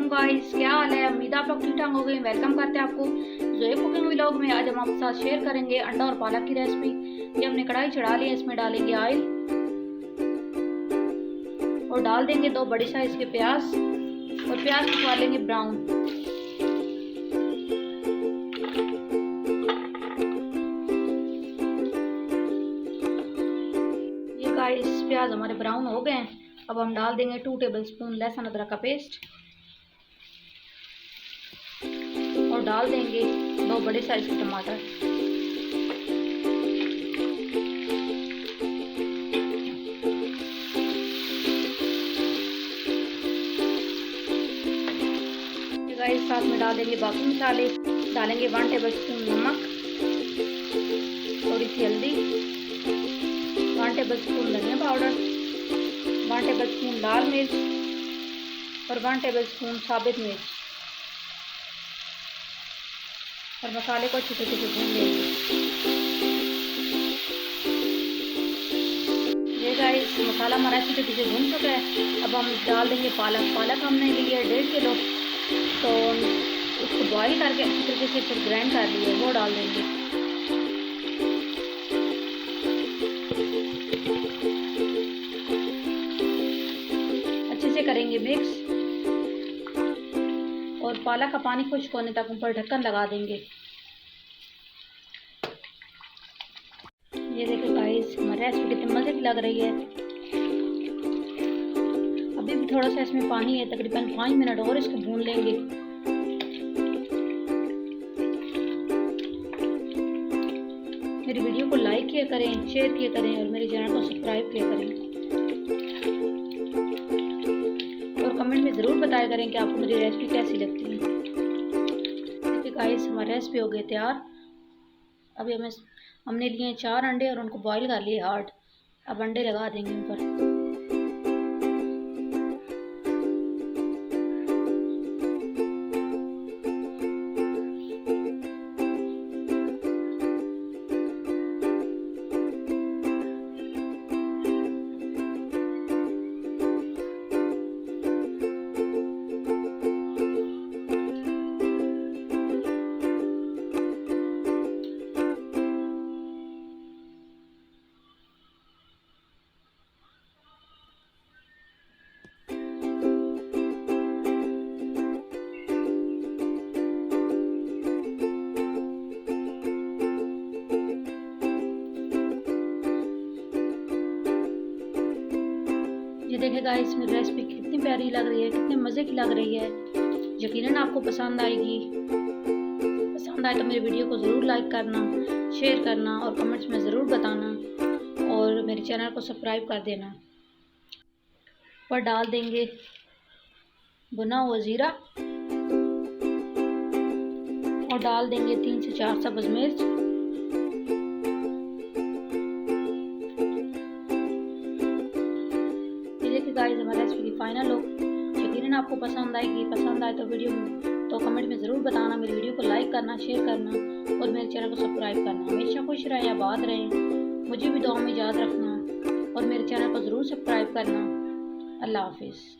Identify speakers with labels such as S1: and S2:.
S1: वालेकुम गाइस, क्या हाल है। उम्मीद आप लोग ठीक ठाक हो गए। वेलकम करते हैं आपको जोए कुकिंग व्लॉग में। आज हम आपके साथ शेयर करेंगे अंडा और पालक की रेसिपी। ये हमने कढ़ाई चढ़ा ली है, इसमें डालेंगे ऑयल और डाल देंगे 2 बड़े साइज के प्याज और प्याज को कर लेंगे ब्राउन। ये गाइस प्याज हमारे ब्राउन हो गए हैं। अब हम डाल देंगे 2 टेबलस्पून लहसुन अदरक का पेस्ट और डाल देंगे 2 बड़े साइज के टमाटर। गाइस साथ में डाल देंगे बाकी मसाले। डालेंगे 1 टेबलस्पून नमक, थोड़ी सी हल्दी, 1 टेबलस्पून धनिया पाउडर, 1 टेबलस्पून लाल मिर्च और 1 टेबलस्पून साबित मिर्च और मसाले को छोटे छोटे भून लेंगे। ये गाइस मसाला हमारा छोटे छोटे भून चुका है। अब हम डाल देंगे पालक। पालक हमने ली है 1.5 किलो, तो उसको बॉईल करके अच्छी तरीके से फिर ग्राइंड कर लिए, वो डाल देंगे। अच्छे से करेंगे मिक्स और पालक का पानी खुश्क होने तक ऊपर ढक्कन लगा देंगे। ये देखो गाइस हमारी रेसिपी कितनी मजे की लग रही है। अभी भी थोड़ा सा इसमें पानी है, तकरीबन 5 मिनट और इसको भून लेंगे। मेरी वीडियो को लाइक किया करें, शेयर किया करें और मेरे चैनल को सब्सक्राइब किया करें और कमेंट में ज़रूर बताया करें कि आपको मेरी रेसिपी कैसी लगती है। देखिए गाइस हमारी रेसिपी हो गई तैयार। अभी हमने लिए 4 अंडे और उनको बॉईल कर लिए हार्ड। अब अंडे लगा देंगे ऊपर। ये देखें गाइस मेरी रेसिपी कितनी प्यारी लग रही है, कितने मज़े की लग रही है। यकीनन आपको पसंद आएगी। पसंद आए तो मेरी वीडियो को ज़रूर लाइक करना, शेयर करना और कमेंट्स में ज़रूर बताना और मेरे चैनल को सब्सक्राइब कर देना। और डाल देंगे भुना हुआ ज़ीरा और डाल देंगे 3 से 4 सब्ज़ मिर्च। गाइस हमारी रेसिपी की फाइनल लुक। यकीनन आपको पसंद आएगी। पसंद आए तो कमेंट में ज़रूर बताना। मेरी वीडियो को लाइक करना, शेयर करना और मेरे चैनल को सब्सक्राइब करना। हमेशा खुश रहें, आबाद रहें। मुझे भी दुआ में याद रखना और मेरे चैनल को ज़रूर सब्सक्राइब करना। अल्लाह हाफिज़।